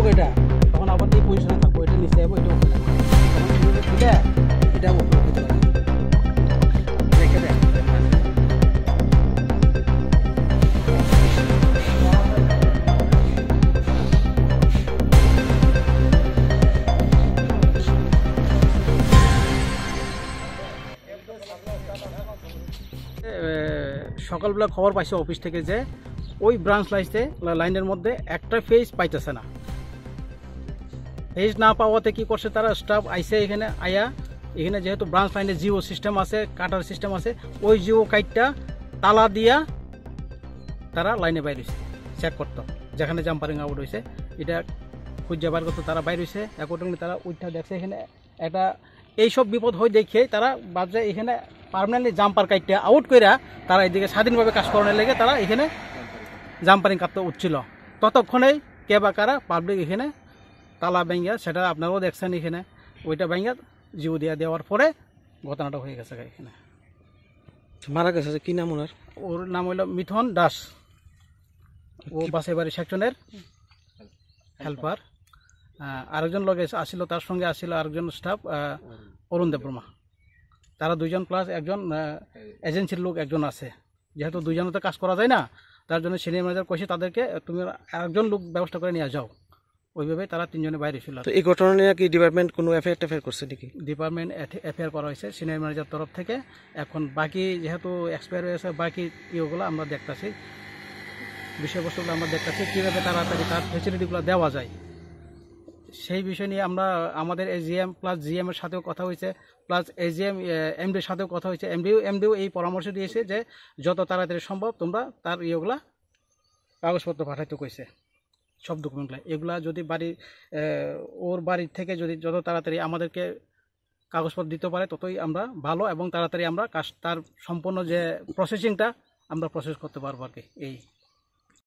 যাবো এটা, তখন আবার এই পজিশনে থাকবো, এটা নিচে যাবো, এটা উপরে থাকবো, এটা উপরে হতে পারে। রেখে দেয় সকালবেলা খবর পাইছে অফিস থেকে যে ওই ব্রাঞ্চ লাইনের মধ্যে একটা ফেজ পাইতেছে না। ফেজ না পাওয়াতে কি করছে তারা, স্টাফ আইসে এখানে আয়া, এখানে যেহেতু ব্রাঞ্চ লাইনে জিও সিস্টেম আছে, কাটার সিস্টেম আছে, ওই জিও কাইটটা তালা দিয়া তারা লাইনে বাইর হয়েছে চেক করতো, যেখানে জাম্পারিং আউট হয়েছে এটা খুঁজে বার করতো, তারা বাইর হয়েছে। অ্যাকর্ডিংলি তারা উঠটা দেখছে এখানে একটা এইসব বিপদ হয়ে দেখে তারা ভাবছে এখানে পার্মানেন্টলি জাম্পার কাইটটা আউট করে তারা এদিকে স্বাধীনভাবে কাজ করানোর লেগে তারা এখানে জাম্পারিং কাটতে উঠছিল। ততক্ষণেই কে বা কারা পাবলিক এখানে তালা ভেঙ্গা, সেটা আপনারাও দেখছেন এখানে, ওইটা ভেঙ্গা জিও দিয়া দেওয়ার পরে ঘটনাটা হয়ে গেছে। এখানে মারা গেছে, কি নাম ওনার? ওর নাম হইল মিথুন দাস, ও বাসাইবাড়ি সেকশনের হেল্পার। আরেকজন লোক আসছিল, তার সঙ্গে আসছিল আরেকজন স্টাফ অরুণ দেববর্মা। তারা দুইজন প্লাস একজন এজেন্সির লোক একজন আছে। যেহেতু দুইজনে তো কাজ করা যায় না, তার জন্য সিনিয়র ম্যানেজার কইছে তাদেরকে তুমি আরেকজন লোক ব্যবস্থা করে নিয়ে যাও। ওইভাবে তারা তিনজনে বাইরে ছিল। তো এই ঘটনা নিয়ে কি ডিপার্টমেন্ট কোনো এফআইআর করছে নাকি? ডিপার্টমেন্ট এফআইআর করা হয়েছে সিনিয়র ম্যানেজার তরফ থেকে। এখন বাকি যেহেতু এক্সপায়ার হয়েছে, বাকি ইয়েগুলো আমরা দেখতেছি, বিষয়বস্তুগুলো আমরা দেখতেছি, কীভাবে তাড়াতাড়ি তার ফেসিলিটিগুলো দেওয়া যায় সেই বিষয় নিয়ে আমরা আমাদের এজিএম প্লাস জিএম এর সাথেও কথা হয়েছে, প্লাস এজিএম এমডির সাথেও কথা হয়েছে। এমডিও এই পরামর্শ দিয়েছে যে যত তাড়াতাড়ি সম্ভব তোমরা তার ইয়েগুলা কাগজপত্র পাঠাইতে কইছে, সব ডকুমেন্টগুলো। এগুলা যদি ওর বাড়ি থেকে যদি যত তাড়াতাড়ি আমাদেরকে কাগজপত্র দিতে পারে ততই আমরা ভালো, এবং তাড়াতাড়ি আমরা তার সম্পূর্ণ যে প্রসেসিংটা আমরা প্রসেস করতে পারবো আর কি। এই